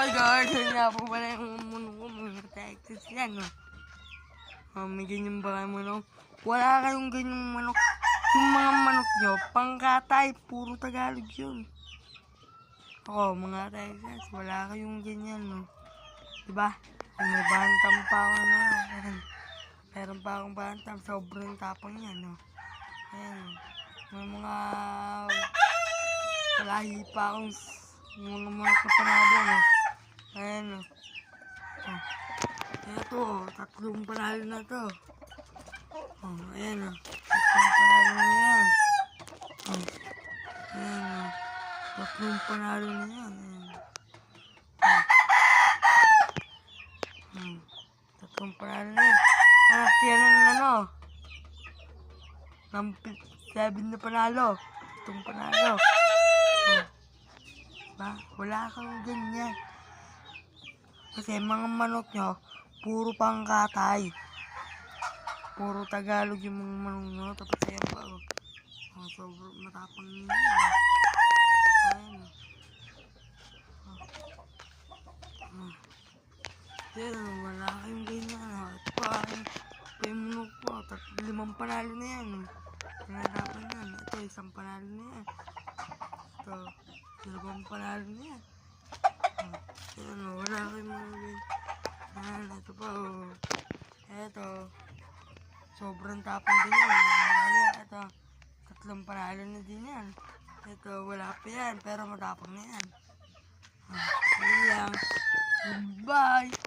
guys, yun nga po pala yung muno ko, mga Texas yan, no? May ganyan ba kayo manok? Wala kayong ganyang manok. Yung mga manok nyo, pangkatay, puro Tagalog yun. Ako, mga Texas, wala kayong ganyan, no? Diba? May bantam pa ako na, meron pa akong bantam, sobrang tapang yan, no? Ayan, may mga lahi pa akong mga manok na panalo, no? Ayan, no? Ito, tatlong panalo na to. Ayan, no? Tatlong panalo na yan. Ayan, no? Tatlong panalo na yan. Tatlong panalo na yan. Anak yan ng ano? Ng 7 na panalo. Tatlong panalo. Ba? Wala kang ganyan. Kasi mga manok nyo, puro pangkatay. Puro Tagalog yung mga manok nyo. Tapos ayan pa. Sobrang matapang nyo. Ayan. Ayan, wala kayong ganyan. Ito pa, yung manok po. 5 panalo na yan. Pinadapan yan. Ito, 1 panalo na yan. Ito, 2 panalo na yan. Ayan, wala kayong mga ganyan. Ayan, ito pa, Ito, sobrang tapang din yan. Ito, 3 panalo na din yan. Ito, wala pa yan, pero matapang na yan. Ayan lang. Bye!